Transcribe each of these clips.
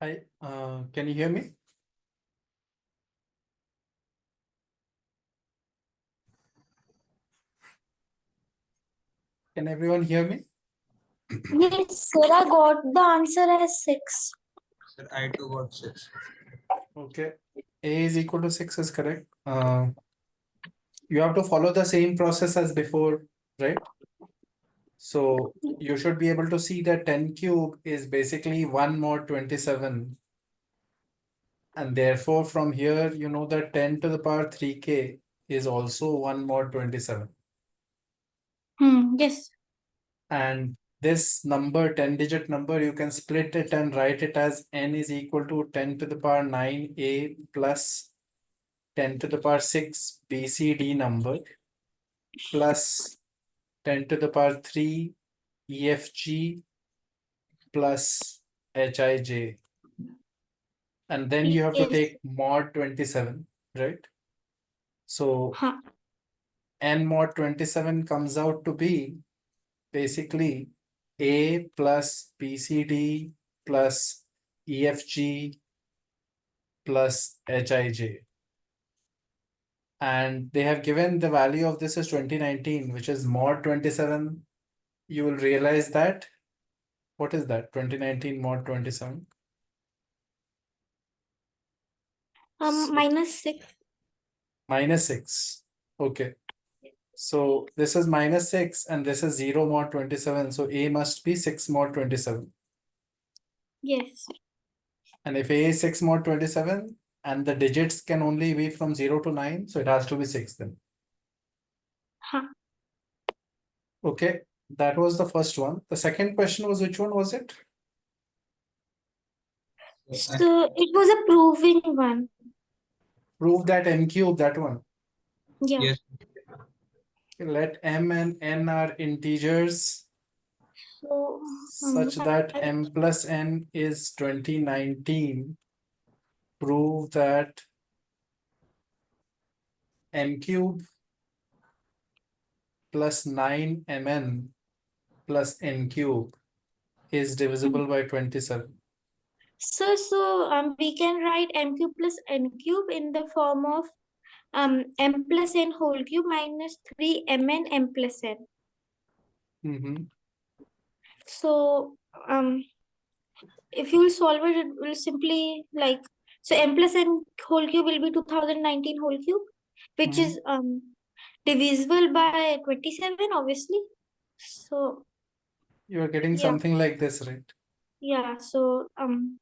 Hi, can you hear me? Can everyone hear me? Yes, sir, I got the answer as 6. Sir, I too got 6. Okay. A is equal to 6 is correct. You have to follow the same process as before, right? So you should be able to see that 10 cube is basically 1 mod 27. And therefore, from here, you know that 10 to the power 3k is also 1 mod 27. Yes. And this number, 10-digit number, you can split it and write it as n is equal to 10 to the power 9a plus 10 to the power 6 BCD number plus 10 to the power 3 EFG plus HIJ. And then you have to Yes. take mod 27, right? So Huh. n mod 27 comes out to be basically A plus BCD plus EFG plus HIJ. And they have given the value of this as 2019, which is mod 27. You will realize that, what is that? 2019 mod 27. Minus 6. Minus 6. Okay. So this is minus 6 and this is 0 mod 27. So A must be 6 mod 27. Yes. And if A is 6 mod 27 and the digits can only be from 0 to 9, so it has to be 6 then. Huh. Okay, that was the first one. The second question was, which one was it? So it was a proving one. Prove that m cube, that one. Yeah. Yes. Let m and n are integers So such that m plus n is 2019. Prove that m cube plus 9mn plus n cube is divisible by 27. So we can write m cube plus n cube in the form of m plus n whole cube minus 3mn m plus n. So if you will solve it, it will simply so m plus n whole cube will be 2019 whole cube, which is divisible by 27, obviously. So You are getting yeah, something like this, right? yeah. So um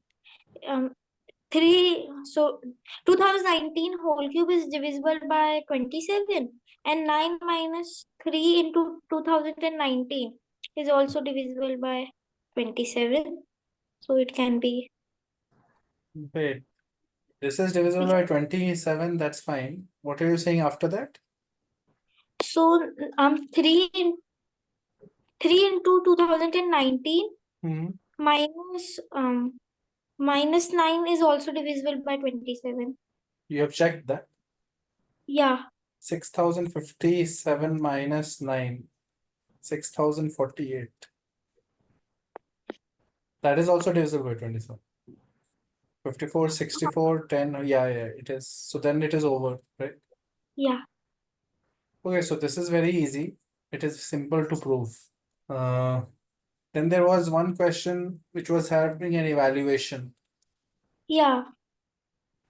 2019 whole cube is divisible by 27, and 9 minus 3 into 2019 is also divisible by 27. So it can be. Wait, this is divisible by 27, that's fine. What are you saying after that? So 3 into 2019 minus minus 9 is also divisible by 27. You have checked that? Yeah. 6057 minus 9, 6048. That is also divisible by 27. 54, 64, 10. Yeah, it is. So then it is over, right? Yeah. Okay, so this is very easy. It is simple to prove. Then there was one question which was having an evaluation. Yeah.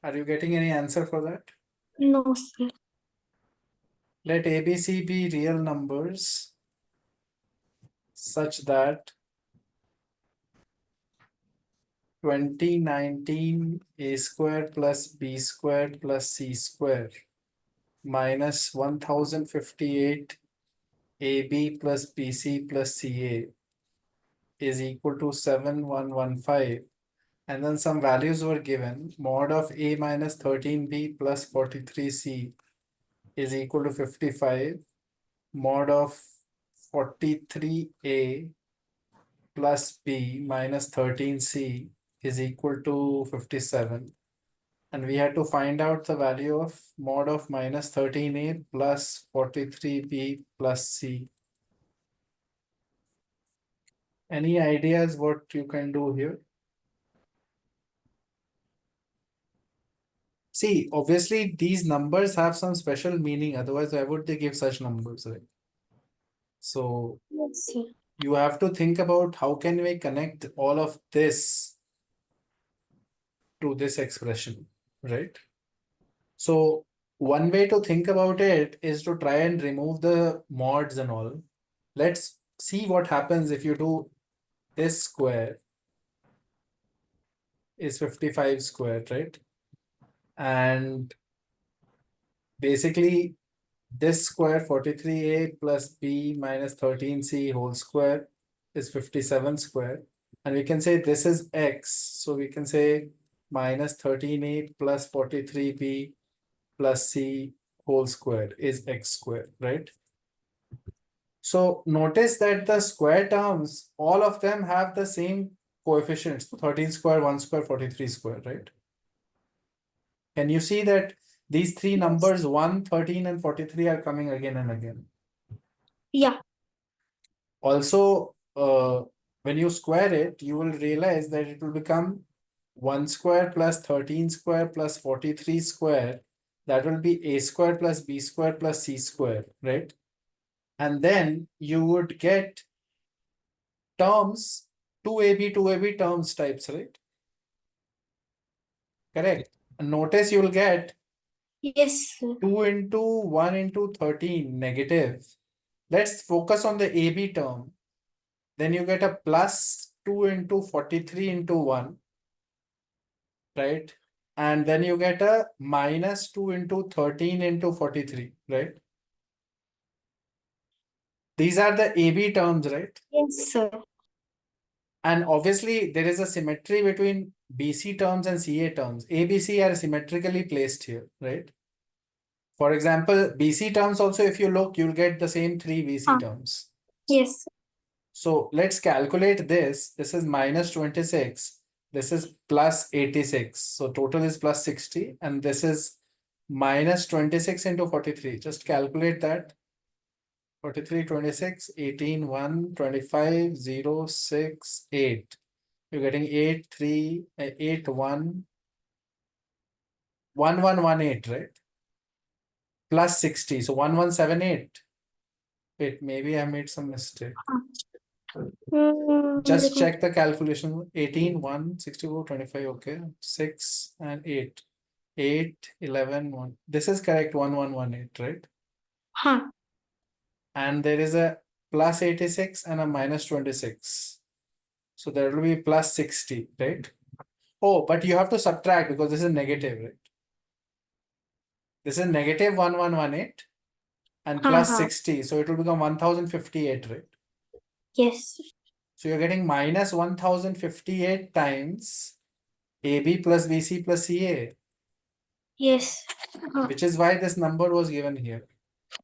Are you getting any answer for that? No, sir. Let ABC be real numbers such that 2019 A square plus B square plus C square minus 1058 AB plus BC plus CA is equal to 7115. And then some values were given. Mod of A minus 13B plus 43C is equal to 55. Mod of 43A plus B minus 13C is equal to 57. And we had to find out the value of mod of minus 13A plus 43B plus C. Any ideas what you can do here? See, obviously these numbers have some special meaning, otherwise why would they give such numbers, right? So Yes, sir. you have to think about how can we connect all of this to this expression, right? So one way to think about it is to try and remove the mods and all. Let's see what happens if you do this square is 55 squared, right? And basically this square 43a plus b minus 13c whole square is 57 squared. And we can say this is x. So we can say minus 13a plus 43b plus c whole square is x squared, right? So notice that the square terms, all of them have the same coefficients, 13 square, 1 square, 43 square, right? Can you see that these three numbers, 1, 13, and 43 are coming again and again? Yeah. Also, when you square it, you will realize that it will become 1 square plus 13 square plus 43 square. That will be a square plus b square plus c square, right? And then you would get terms, 2ab terms types, right? Correct. And notice you will get Yes, sir. 2 into 1 into 13 negative. Let's focus on the AB term. Then you get a plus 2 into 43 into 1, right? And then you get a minus 2 into 13 into 43, right? These are the AB terms, right? Yes, sir. And obviously there is a symmetry between BC terms and CA terms. ABC are symmetrically placed here, right? For example, BC terms also, if you look, you'll get the same three BC terms. Yes. So let's calculate this. This is minus 26. This is plus 86. So total is plus 60. And this is minus 26 into 43. Just calculate that. 43, 26, 18, 1, 25, 0, 6, 8. You're getting 8, 3, 8, 1, 1, 1, 1, 8, right? Plus 60. So 1, 1, 7, 8. Wait, maybe I made some mistake. Just check the calculation. 18, 1, 64, 25. Okay. 6 and 8. 8, 11, 1. This is correct. 1, 1, 1, 8, right? Huh. And there is a plus 86 and a minus 26. So there will be plus 60, right? Oh, but you have to subtract because this is negative, right? This is negative 1, 1, 1, 8 and plus 60. So it will become 1058, right? Yes. So you're getting minus 1058 times AB plus BC plus CA, Yes. which is why this number was given here.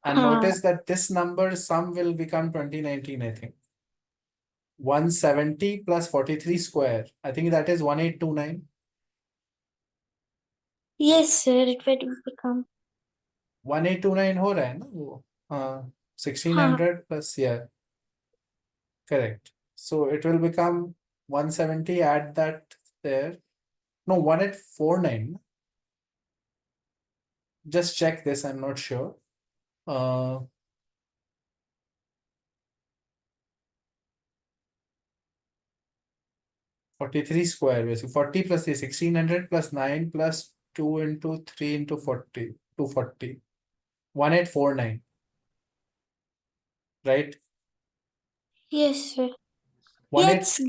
And notice that this number sum will become 2019, I think. 170 plus 43 square. I think that is 1829. Yes, sir. It will become. 1829 हो रहा है ना वो 1600 plus, yeah, correct. So it will become 170, add that there. No, 1849. Just check this, I'm not sure. 43 square, basically 40 plus 3, 1600 plus 9 plus 2 into 3 into 40, 240, 1849, right? Yes, sir. One Yeah, eight, it's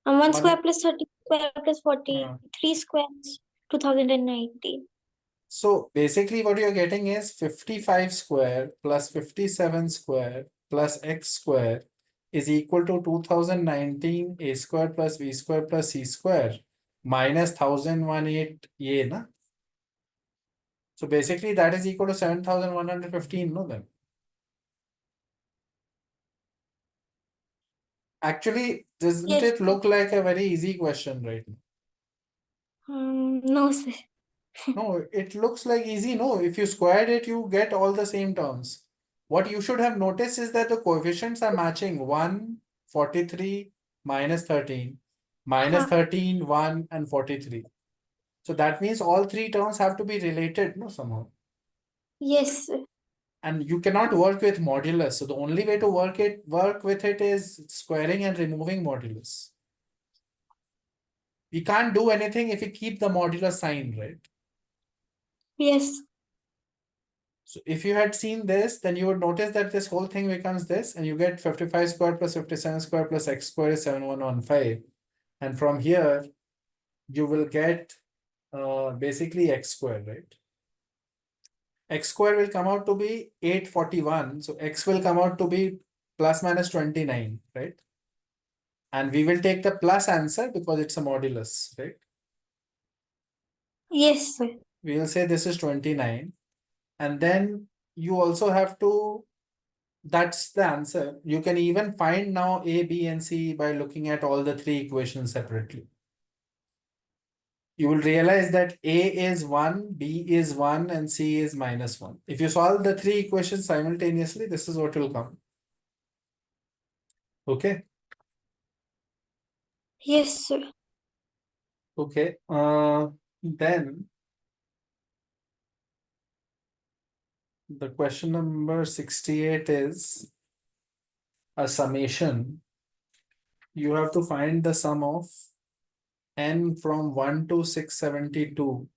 1 square one, plus 30 square plus 43 squares 2019. so basically what you're getting is 55 square plus 57 square plus x square is equal to 2019 a square plus b square plus c square minus 1018 ye na. So basically that is equal to 7115, no then. Actually, doesn't Yes. it look like a very easy question right now? No, sir. No, it looks like easy. No, if you squared it, you get all the same terms. What you should have noticed is that the coefficients are matching 1, 43, minus 13, minus 13, 1, and 43. So that means all three terms have to be related, no, somehow. Yes, sir. And you cannot work with modulus. So the only way to work with it is squaring and removing modulus. We can't do anything if we keep the modulus sign, right? Yes. So if you had seen this, then you would notice that this whole thing becomes this, and you get 55 squared plus 57 squared plus x squared is 7115. And from here, you will get basically x squared, right? X squared will come out to be 841. So x will come out to be plus minus 29, right? And we will take the plus answer because it's a modulus, right? Yes, sir. We will say this is 29. And then you also have to, that's the answer. You can even find now A, B, and C by looking at all the three equations separately. You will realize that A is 1, B is 1, and C is minus 1. If you solve the three equations simultaneously, this is what will come. Okay. Yes, sir. Okay. Then the question number 68 is a summation. You have to find the sum of n from 1 to 672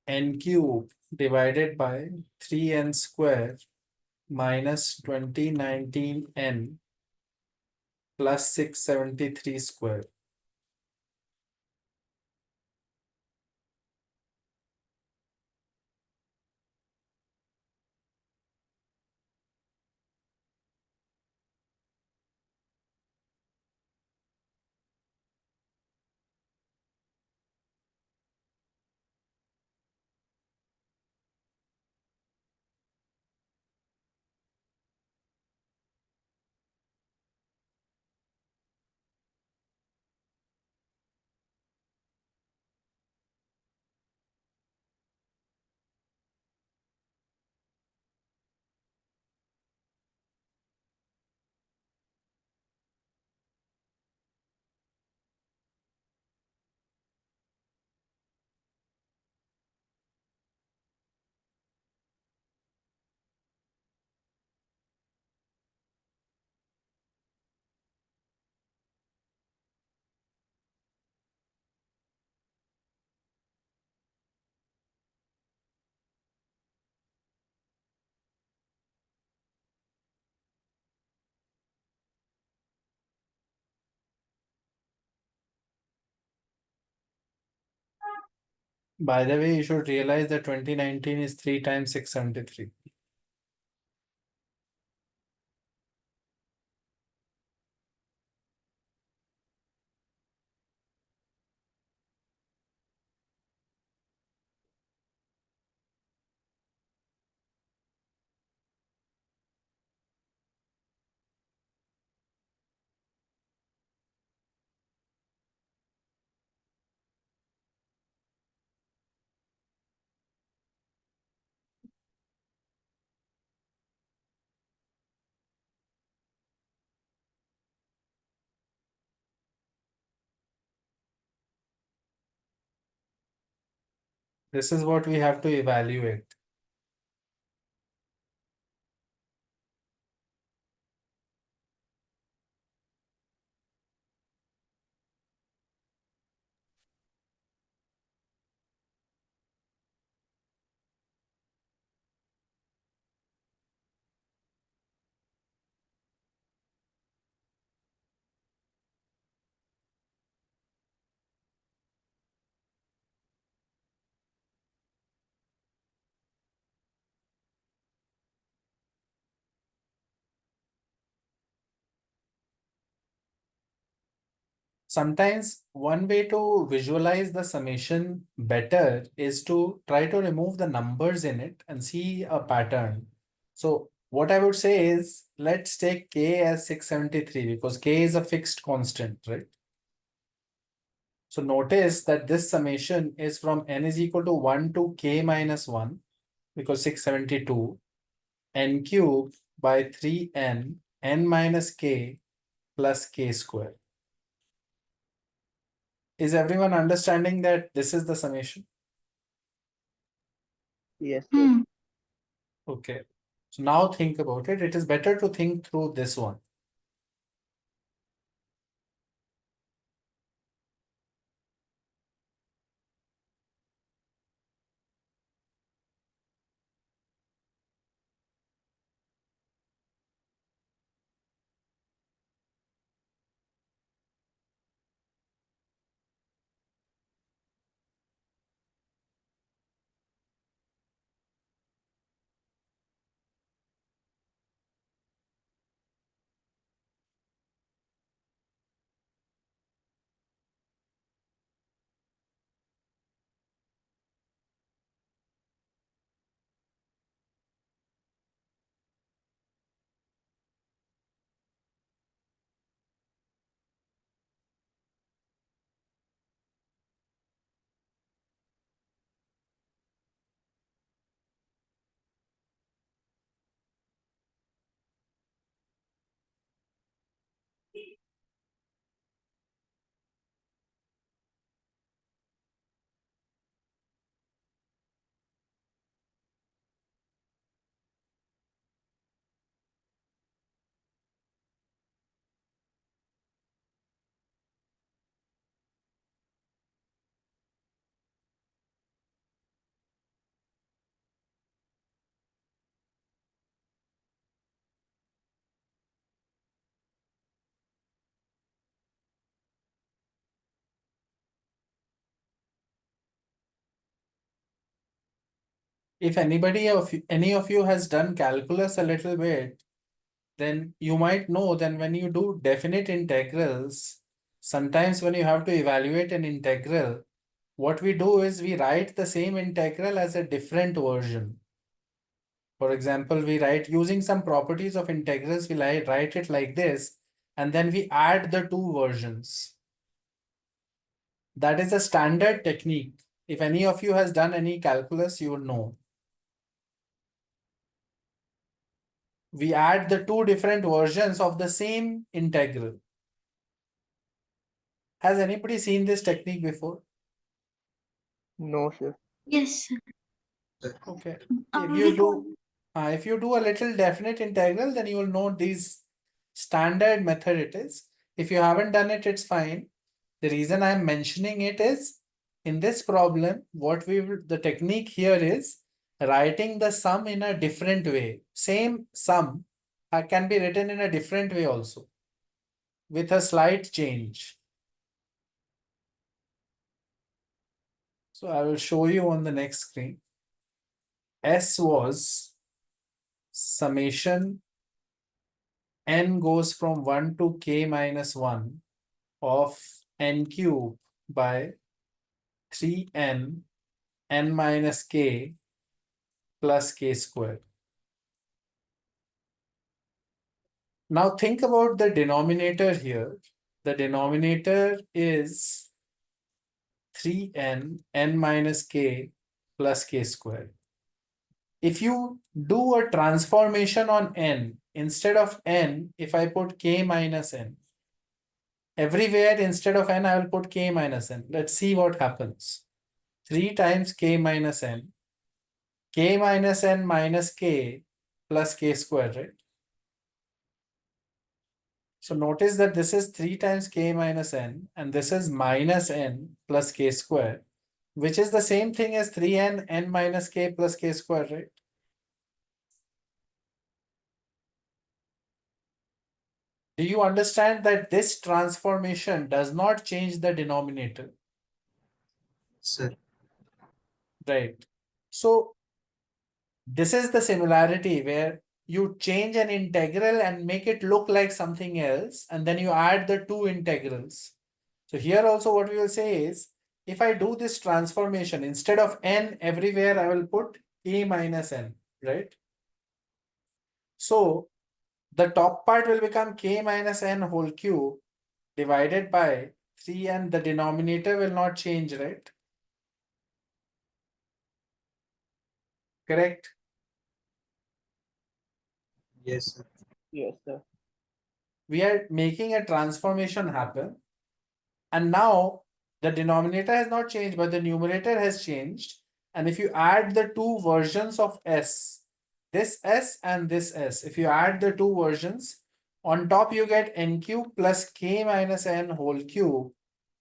n cube divided by 3n square minus 2019n plus 673 square. By the way, you should realize that 2019 is 3 times 673. This is what we have to evaluate. Sometimes one way to visualize the summation better is to try to remove the numbers in it and see a pattern. So what I would say is, let's take k as 673 because k is a fixed constant, right? So notice that this summation is from n is equal to 1 to k minus 1 because 672 n cube by 3n n minus k plus k square. Is everyone understanding that this is the summation? Yes, sir. Okay. So now think about it. It is better to think through this one. If any of you has done calculus a little bit, then you might know that when you do definite integrals, sometimes when you have to evaluate an integral, what we do is we write the same integral as a different version. For example, we write using some properties of integrals, we write it like this, and then we add the two versions. That is a standard technique. If any of you has done any calculus, you will know. We add the two different versions of the same integral. Has anybody seen this technique before? No, sir. Yes. Okay. We call If you do a little definite integral, then you will know these standard method it is. If you haven't done it, it's fine. The reason I'm mentioning it is in this problem, the technique here is writing the sum in a different way. Same sum can be written in a different way also with a slight change. So I will show you on the next screen. S was summation n goes from 1 to k minus 1 of n cube by 3n n minus k plus k squared. Now think about the denominator here. The denominator is 3n n minus k plus k squared. If you do a transformation on n, instead of n, if I put k minus n, everywhere instead of n, I will put k minus n. Let's see what happens. 3 times k minus n, k minus n minus k plus k squared, right? So notice that this is 3 times k minus n and this is minus n plus k squared, which is the same thing as 3n n minus k plus k squared, right? Do you understand that this transformation does not change the denominator? Sir. Right. So this is the similarity where you change an integral and make it look like something else, and then you add the two integrals. So here also what we will say is, if I do this transformation, instead of n everywhere, I will put k minus n, right? So the top part will become k minus n whole cube divided by 3, and the denominator will not change, right? Correct? Yes, sir. Yes, sir. We are making a transformation happen. And now The denominator has not changed, but the numerator has changed. And if you add the two versions of S, this S and this S, if you add the two versions, on top you get n cube plus k minus n whole cube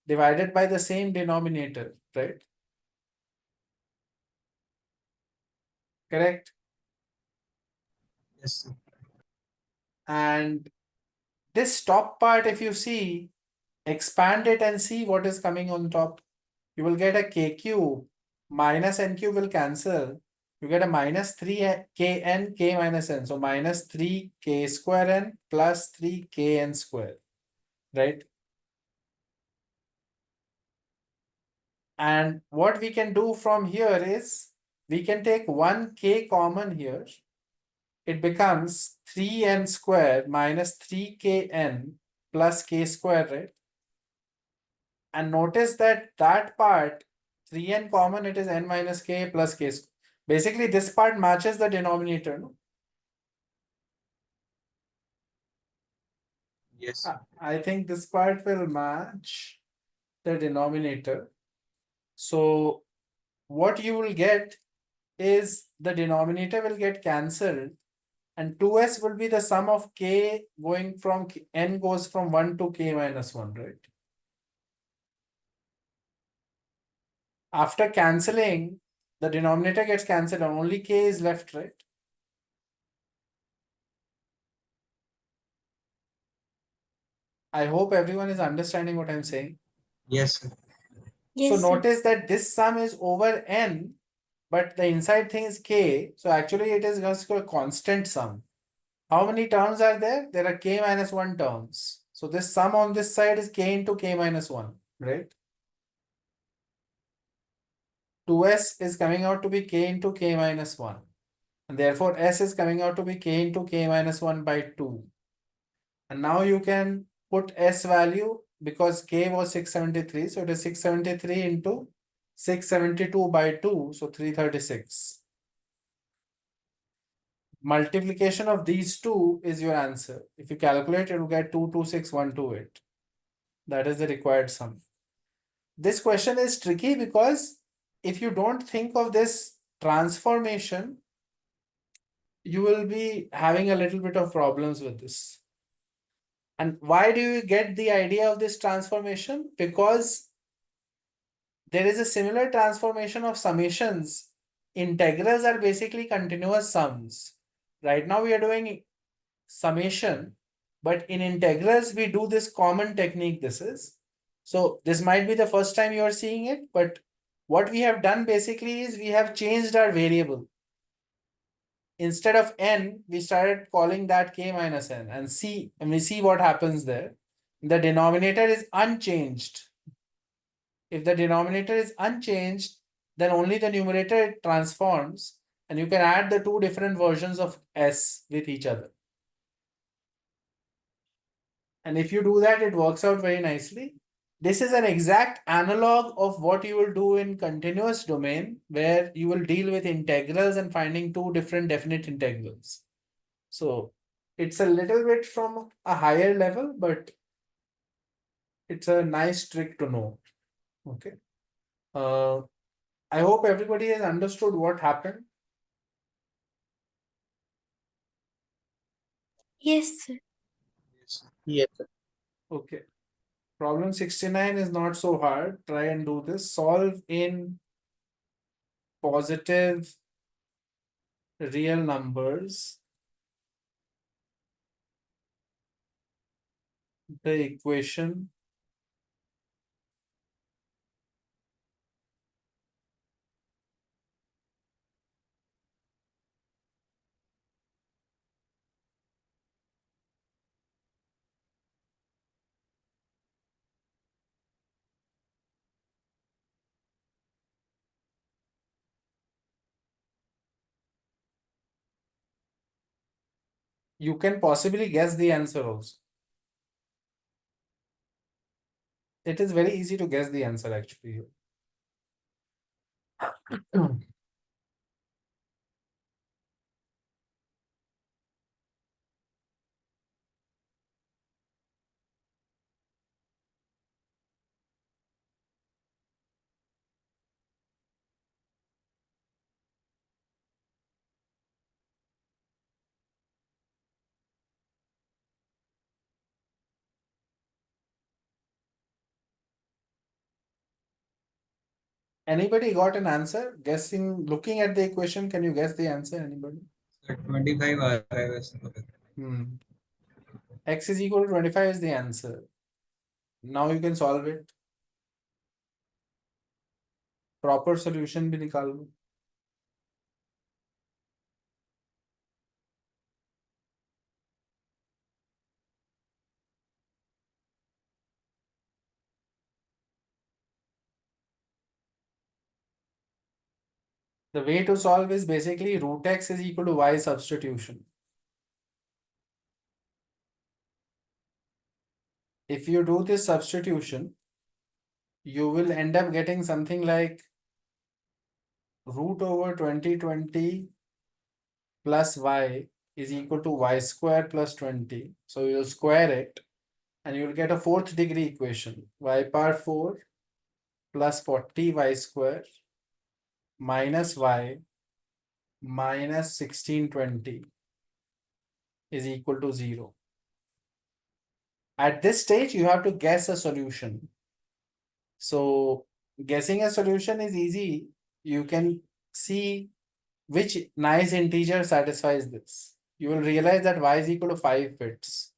divided by the same denominator, right? Correct? Yes, sir. And this top part, if you see, expand it and see what is coming on top. You will get a k cube minus n cube will cancel. You get a minus 3 kn k minus n. So minus 3k square n plus 3kn square, right? And what we can do from here is we can take 1k common here. It becomes 3n square minus 3kn plus k square, right? And notice that that part 3n common, it is n minus k plus k. Basically this part matches the denominator. No? Yes, sir. I think this part will match the denominator. So what you will get is the denominator will get cancelled and 2s will be the sum of k going from n goes from 1 to k minus 1, right? After cancelling, the denominator gets cancelled and only k is left, right? I hope everyone is understanding what I'm saying. Yes, sir. So Yes, sir. notice that this sum is over n, but the inside thing is k. So actually it is just a constant sum. How many terms are there? There are k minus 1 terms. So this sum on this side is k into k minus 1, right? 2s is coming out to be k into k minus 1. And therefore s is coming out to be k into k minus 1 by 2. And now you can put s value because k was 673. So it is 673 into 672 by 2. So 336. Multiplication of these two is your answer. If you calculate, it will get 226128. That is the required sum. This question is tricky because if you don't think of this transformation, you will be having a little bit of problems with this. And why do you get the idea of this transformation? Because there is a similar transformation of summations. Integrals are basically continuous sums. Right now we are doing summation, but in integrals we do this common technique. So this might be the first time you are seeing it, but what we have done basically is we have changed our variable. Instead of n, we started calling that k minus n and we see what happens there. The denominator is unchanged. If the denominator is unchanged, then only the numerator transforms and you can add the two different versions of s with each other. And if you do that, it works out very nicely. This is an exact analog of what you will do in continuous domain, where you will deal with integrals and finding two different definite integrals. So it's a little bit from a higher level, but it's a nice trick to know. Okay. I hope everybody has understood what happened. Yes, sir. Yes, sir. Yes, sir. Okay. Problem 69 is not so hard. Try and do this. Solve in positive real numbers the equation you can possibly guess the answer also. It is very easy to guess the answer actually. Anybody got an answer? Guessing, looking at the equation, can you guess the answer? Anybody? Sir 25 आ रहा है वैसे तो। X is equal to 25 is the answer. Now you can solve it. Proper solution भी निकाल लो. The way to solve is basically root x is equal to y substitution. If you do this substitution, you will end up getting something like root over 2020 plus y is equal to y square plus 20. So you'll square it and you'll get a fourth degree equation. Y power 4 plus 40 y square minus y minus 1620 is equal to 0. At this stage, you have to guess a solution. So guessing a solution is easy. You can see which nice integer satisfies this. You will realize that y is equal to 5 fits.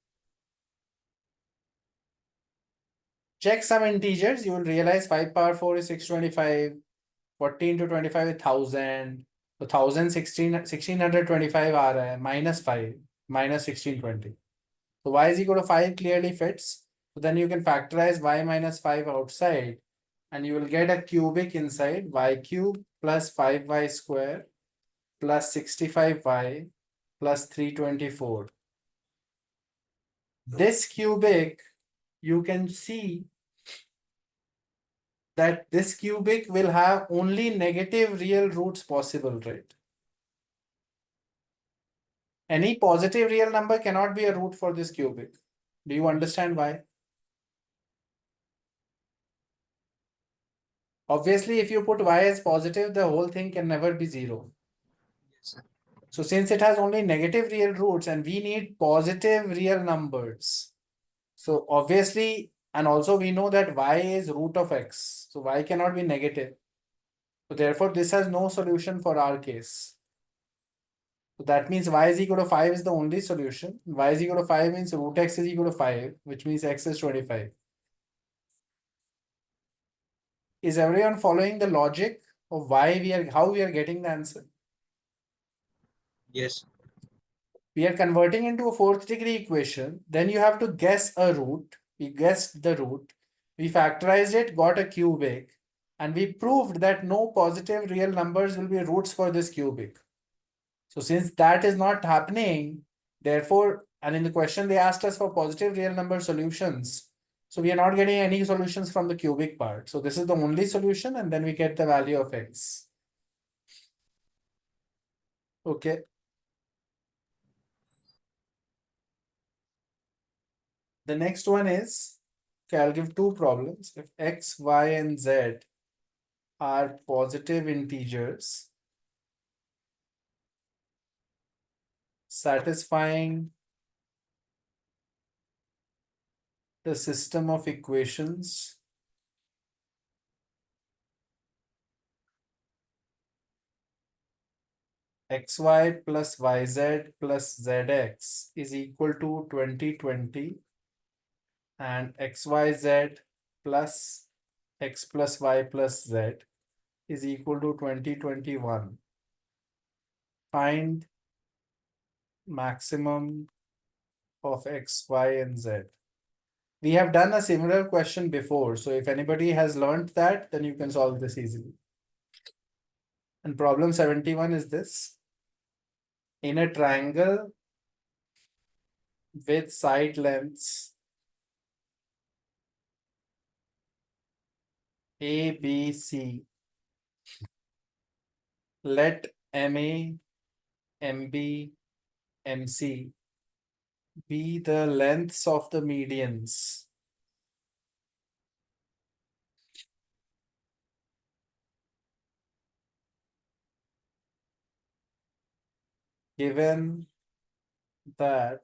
Check some integers, you will realize 5 power 4 is 625, 40 into 25 is 1000. So 1625 आ रहा है, minus 5, minus 1620. So y is equal to 5 clearly fits. So then you can factorize y minus 5 outside and you will get a cubic inside, y cube plus 5y square plus 65y plus 324. This cubic, you can see that this cubic will have only negative real roots possible, right? Any positive real number cannot be a root for this cubic. Do you understand why? Obviously, if you put y as positive, the whole thing can never be 0. Yes, sir. So since it has only negative real roots and we need positive real numbers. So obviously, and also we know that y is root of x. So y cannot be negative. So therefore, this has no solution for our case. So that means y is equal to 5 is the only solution. Y is equal to 5 means root x is equal to 5, which means x is 25. Is everyone following the logic of how we are getting the answer? Yes. We are converting into a fourth degree equation. Then you have to guess a root. We guessed the root. We factorized it, got a cubic, and we proved that no positive real numbers will be roots for this cubic. So since that is not happening, therefore, and in the question they asked us for positive real number solutions. So we are not getting any solutions from the cubic part. So this is the only solution, and then we get the value of x. Okay. The next one is, okay, I'll give two problems. If x, y, and z are positive integers satisfying the system of equations xy plus yz plus zx is equal to 2020 and xyz plus x plus y plus z is equal to 2021. Find maximum of x, y, and z. We have done a similar question before, so if anybody has learned that, then you can solve this easily. And problem 71 is this. In a triangle with side lengths A, B, C, let MA, MB, MC be the lengths of the medians. Given that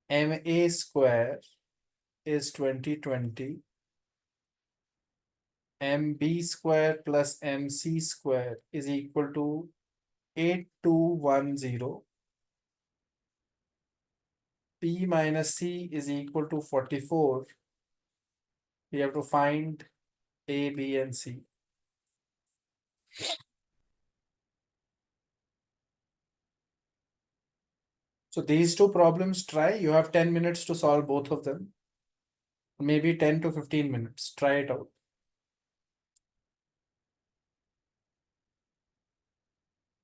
MA square is 2020 MB square plus MC square is equal to 8210. P minus C is equal to 44. We have to find A, B, and C. So these two problems, try. You have 10 minutes to solve both of them. Maybe 10 to 15 minutes. Try it out.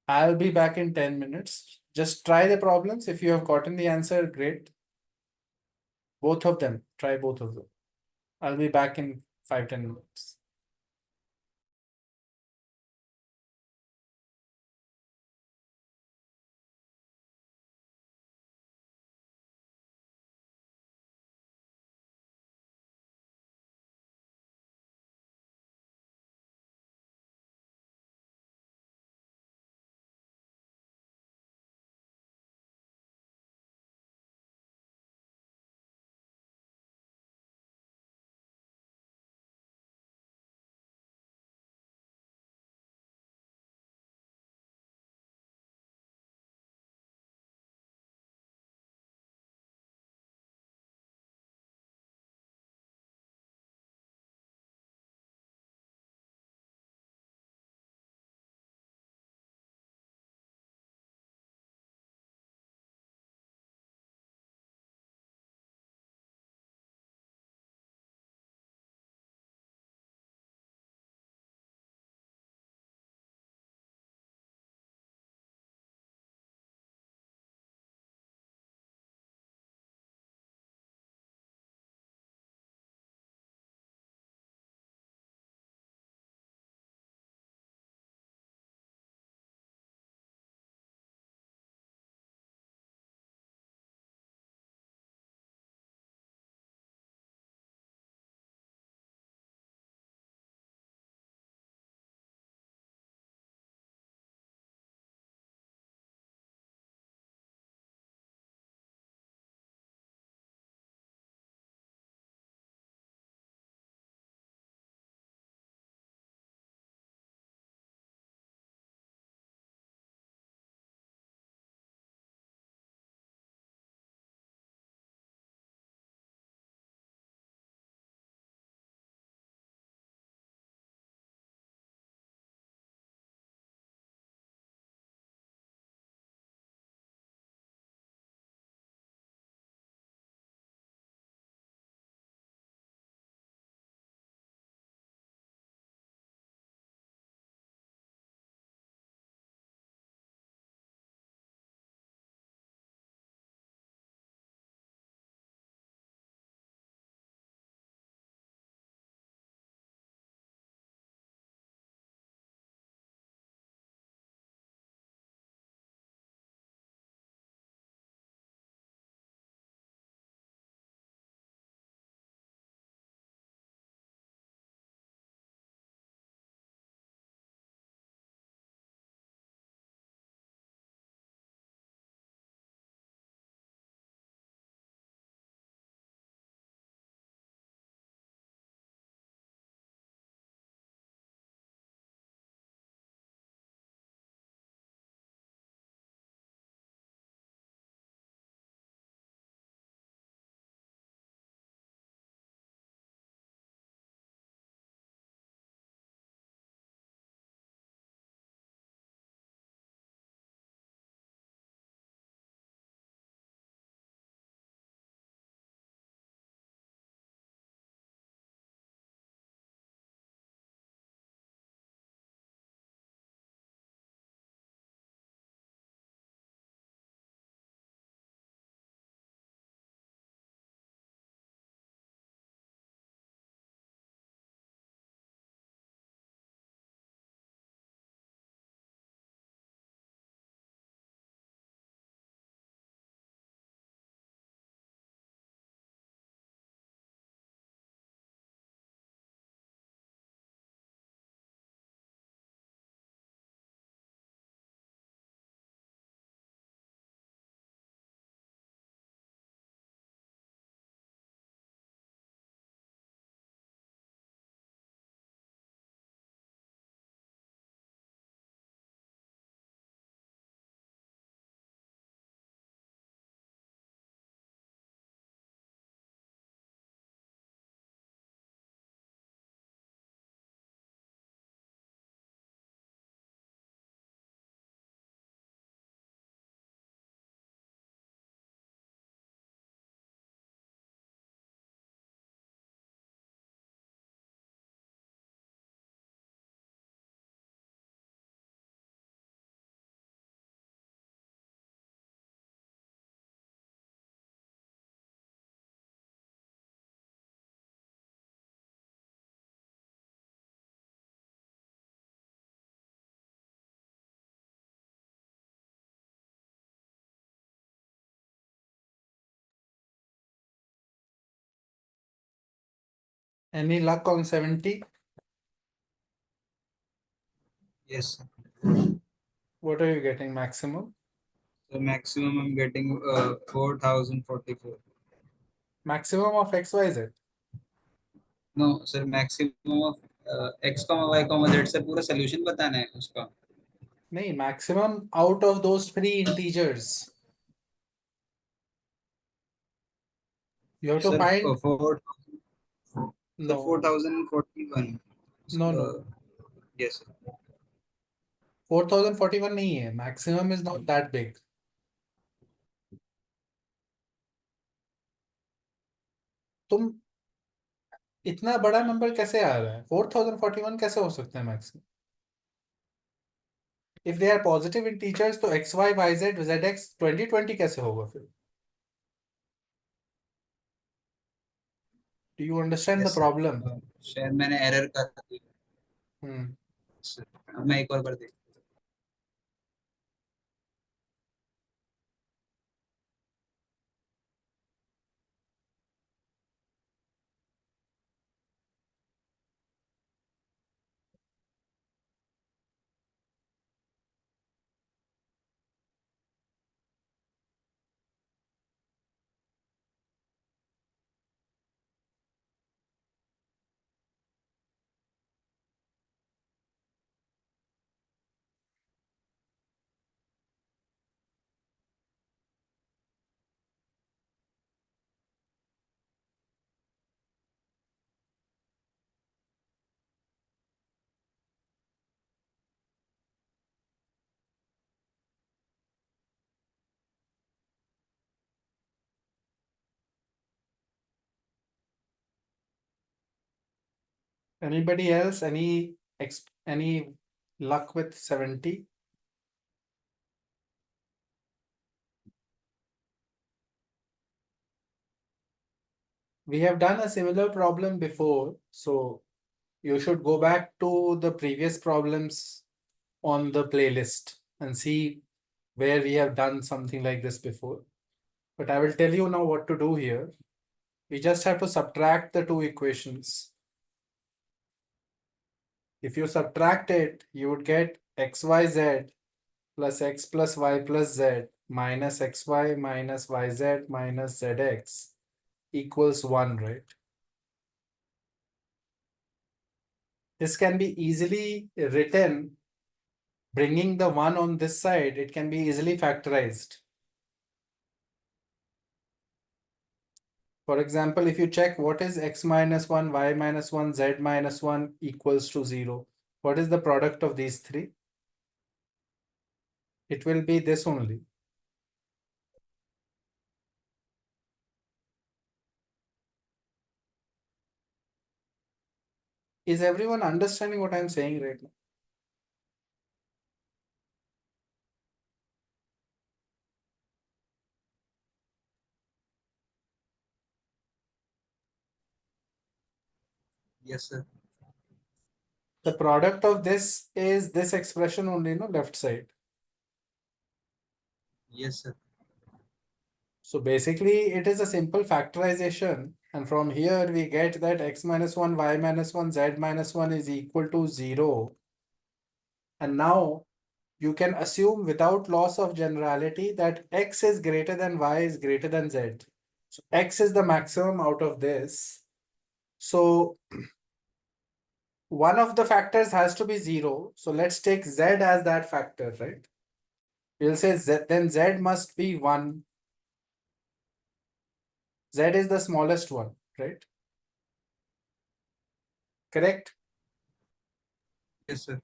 I'll be back in 10 minutes. Just try the problems. If you have gotten the answer, great. Both of them. Try both of them. I'll be back in 5-10 minutes. Any luck on 70? Yes, sir. What are you getting maximum? So maximum I'm getting 4044. Maximum of XYZ. No, sir, maximum of x, y, z से पूरा solution बताना है उसका. नहीं, maximum out of those three integers. You have to Sir, find 4, sir, no, 4041. no. Yes, sir. 4041 नहीं है. Maximum is not that big. तुम इतना बड़ा नंबर कैसे आ रहा है? 4041 कैसे हो सकता है maximum? If they are positive integers तो x y y z z x 2020 कैसे होगा फिर? Do you understand the Yes, sir. problem? शायद मैंने error कर दी. Sir, अब मैं एक और कर देता. Anybody else? Any luck with 70? We have done a similar problem before, so you should go back to the previous problems on the playlist and see where we have done something like this before. But I will tell you now what to do here. We just have to subtract the two equations. If you subtract it, you would get xyz plus x plus y plus z minus xy minus yz minus zx equals 1, right? This can be easily written, bringing the 1 on this side, it can be easily factorized. For example, if you check what is x minus 1, y minus 1, z minus 1 equals to 0, what is the product of these three? It will be this only. Is everyone understanding what I'm saying right now? Yes, sir. The product of this is this expression only, no, left side. Yes, sir. So basically it is a simple factorization, and from here we get that x minus 1, y minus 1, z minus 1 is equal to 0. And now you can assume without loss of generality that x is greater than y is greater than z. So x is the maximum out of this. So one of the factors has to be 0. So let's take z as that factor, right? We'll say z, then z must be 1. Z is the smallest one, right? Correct? Yes, sir.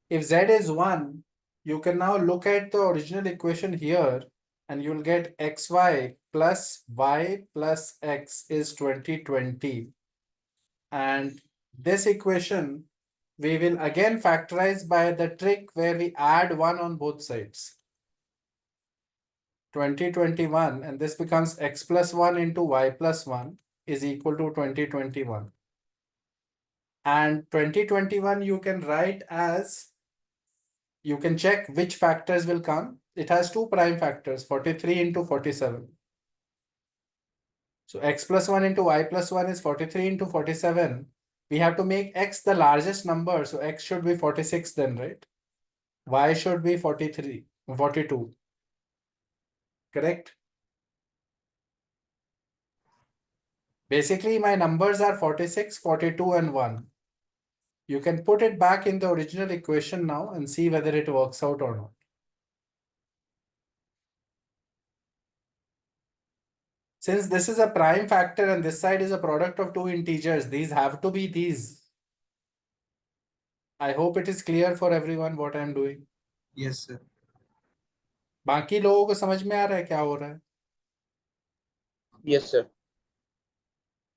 If z is 1, you can now look at the original equation here and you'll get xy plus y plus x is 2020. And this equation we will again factorize by the trick where we add 1 on both sides. 2021, and this becomes x plus 1 into y plus 1 is equal to 2021. And 2021 you can write as, you can check which factors will come. It has two prime factors, 43 into 47. So x plus 1 into y plus 1 is 43 into 47. We have to make x the largest number. So x should be 46 then, right? Y should be 43, 42. Correct? Basically, my numbers are 46, 42, and 1. You can put it back in the original equation now and see whether it works out or not. Since this is a prime factor and this side is a product of two integers, these have to be these. I hope it is clear for everyone what I am doing. Yes, sir. बाकी लोगों को समझ में आ रहा है क्या हो रहा है? Yes, sir.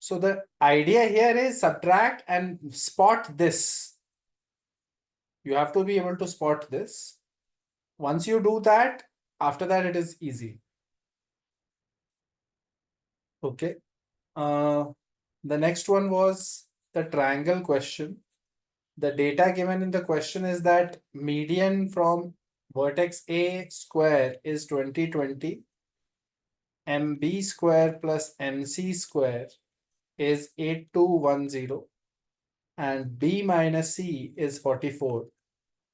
So the idea here is subtract and spot this. You have to be able to spot this. Once you do that, after that it is easy. Okay. The next one was the triangle question. The data given in the question is that median from vertex A square is 2020. MB square plus MC square is 8210. And B minus C is 44.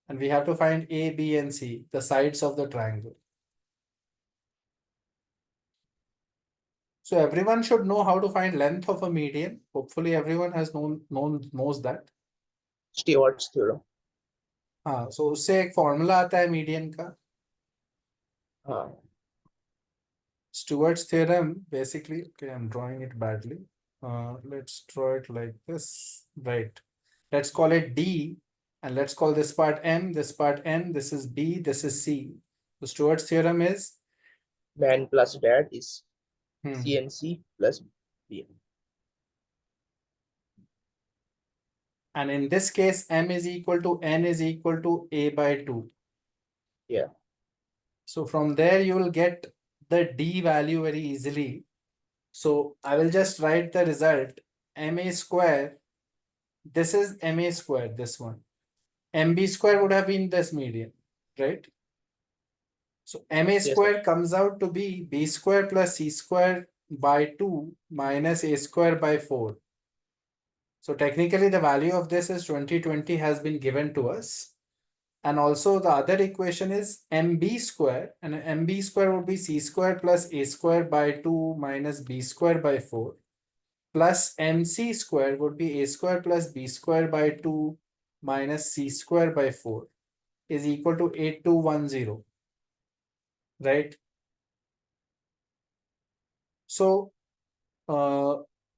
And we have to find A, B, and C, the sides of the triangle. So everyone should know how to find length of a median. Hopefully everyone has knows that. Stewart's theorem. हाँ, so उससे एक formula आता है median का. हाँ. Stewart's theorem basically, okay, I'm drawing it badly. Let's draw it like this, right? Let's call it D, and let's call this part M, this part N, this is B, this is C. So Stewart's theorem is Man plus dad is hmm, CNC plus B. and in this case, M is equal to N is equal to A by 2. Yeah. So from there, you will get the D value very easily. So I will just write the result. MA square, this is MA square, this one. MB square would have been this median, right? So MA Yes, square comes out to be B square plus C square by 2 minus A square by 4. So technically the value of this is 2020 has been given to us. And also the other equation is MB square, and MB square would be C square plus A square by 2 minus B square by 4. Plus MC square would be A square plus B square by 2 minus C square by 4 is equal to 8210. Right? So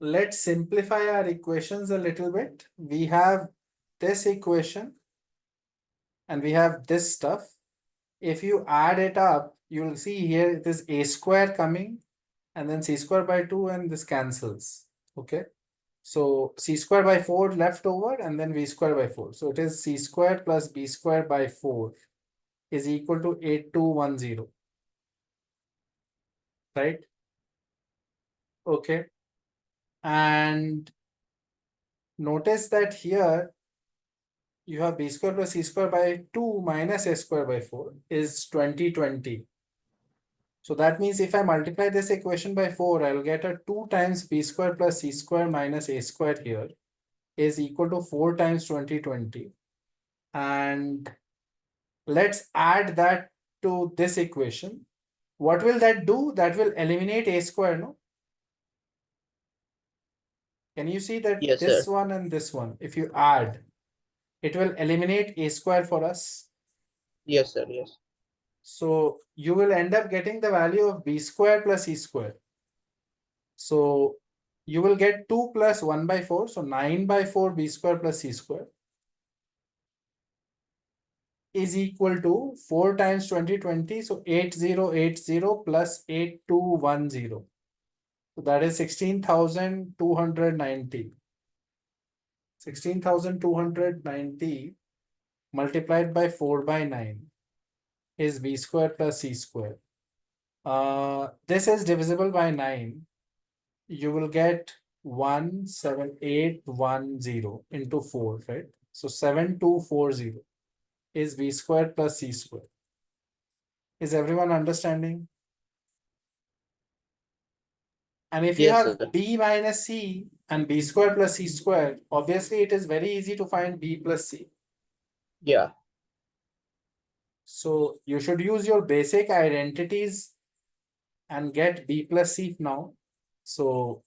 let's simplify our equations a little bit. We have this equation and we have this stuff. If you add it up, you'll see here it is A square coming and then C square by 2 and this cancels. Okay. So C square by 4 left over and then V square by 4. So it is C square plus B square by 4 is equal to 8210. Right? Okay. And notice that here you have B square plus C square by 2 minus A square by 4 is 2020. So that means if I multiply this equation by 4, I'll get a 2 times B square plus C square minus A square here is equal to 4 times 2020. And let's add that to this equation. What will that do? That will eliminate A square, no? Can you see that Yes, this sir. one and this one, if you add, it will eliminate A square for us. Yes, sir. Yes. So you will end up getting the value of B square plus C square. So you will get 2 plus 1 by 4. So 9 by 4 B square plus C square is equal to 4 times 2020. So 8080 plus 8210. So that is 16,290. 16,290 multiplied by 4 by 9 is B square plus C square. This is divisible by 9. You will get 17810 into 4, right? So 7240 is B square plus C square. Is everyone understanding? And if you Yes, have sir. b minus c and b square plus c square, obviously it is very easy to find b plus c. Yeah. So you should use your basic identities and get b plus c now. So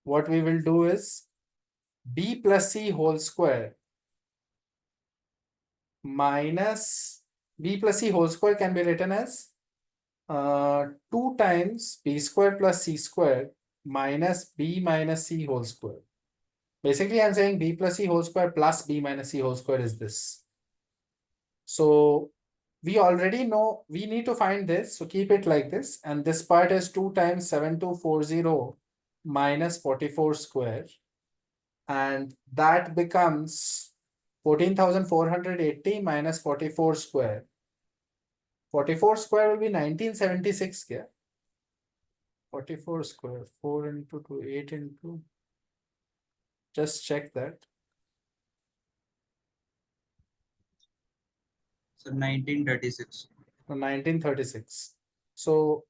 what we will do is b plus c whole square minus b plus c whole square can be written as 2 times b square plus c square minus b minus c whole square. Basically, I'm saying b plus c whole square plus b minus c whole square is this. So we already know we need to find this. So keep it like this. And this part is 2 times 7240 minus 44 square. And that becomes 14,480 minus 44 square. 44 square will be 1976 here. 44 square, 4 into 2, 8 into. Just check that. So 1936. 1936. So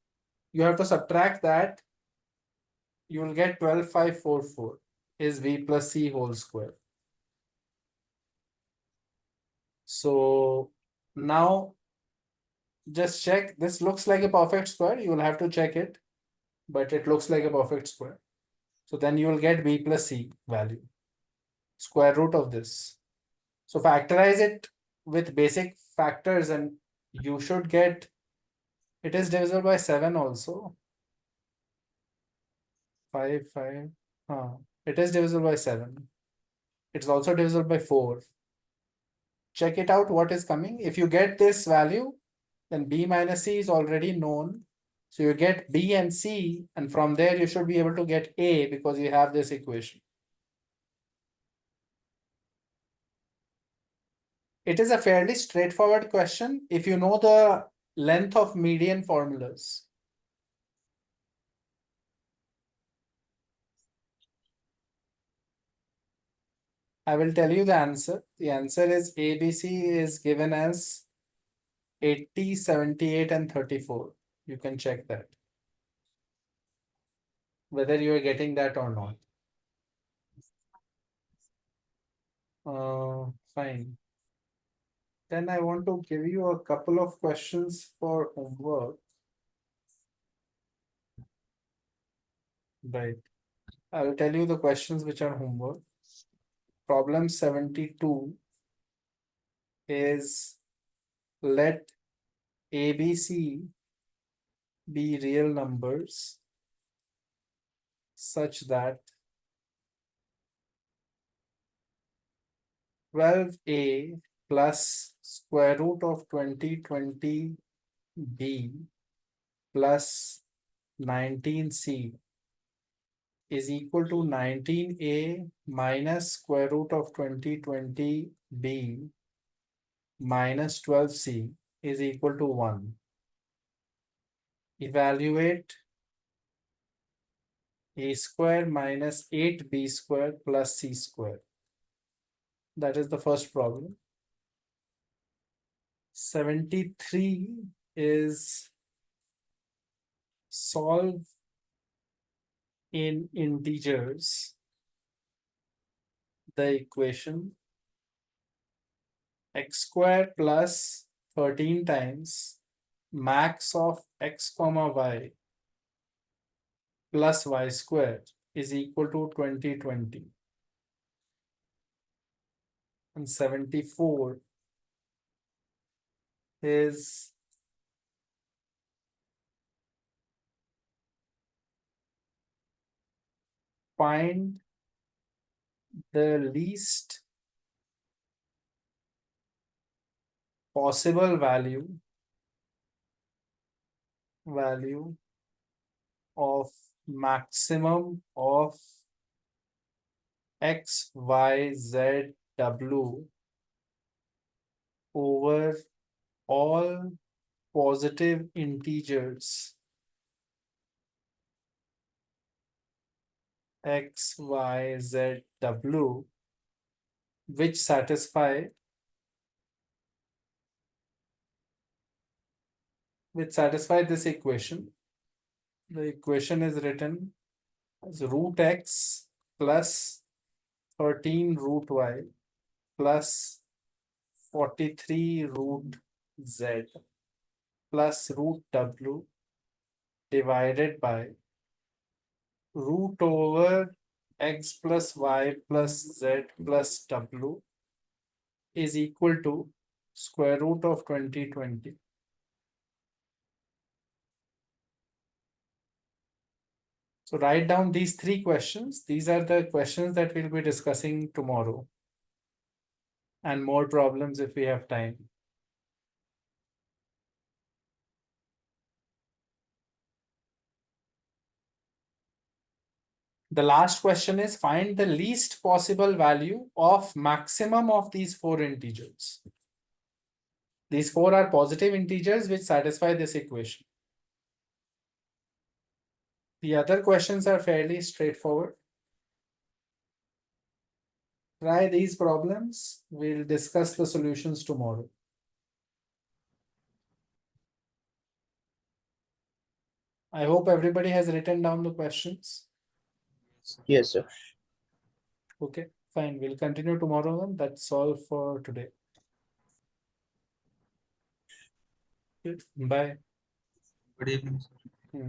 you have to subtract that. You will get 12,544 is v plus c whole square. So now just check. This looks like a perfect square. You will have to check it, but it looks like a perfect square. So then you will get b plus c value, square root of this. So factorize it with basic factors and you should get, it is divisible by 7 also. 5, 5. It is divisible by 7. It's also divisible by 4. Check it out what is coming. If you get this value, then b minus c is already known. So you get b and c, and from there you should be able to get a because you have this equation. It is a fairly straightforward question if you know the length of median formulas. I will tell you the answer. The answer is ABC is given as 80, 78, and 34. You can check that. Whether you are getting that or not. Fine. Then I want to give you a couple of questions for homework. Right. I will tell you the questions which are homework. Problem 72 is let ABC be real numbers such that 12a plus square root of 2020b plus 19c is equal to 19a minus square root of 2020b minus 12c is equal to 1. Evaluate a square minus 8b square plus c square. That is the first problem. 73 is solve in integers the equation x square plus 13 times max of x comma y plus y square is equal to 2020. And 74 is find the least possible value of maximum of x, y, z, w over all positive integers x, y, z, w which satisfy this equation. The equation is written as root x plus 13 root y plus 43 root z plus root w divided by root over x plus y plus z plus w is equal to square root of 2020. So write down these three questions. These are the questions that we'll be discussing tomorrow, and more problems if we have time. The last question is find the least possible value of maximum of these four integers. These four are positive integers which satisfy this equation. The other questions are fairly straightforward. Try these problems. We'll discuss the solutions tomorrow. I hope everybody has written down the questions. Yes, sir. Okay, fine. We'll continue tomorrow then. That's all for today. Good. Bye. Good evening, sir. Hmm.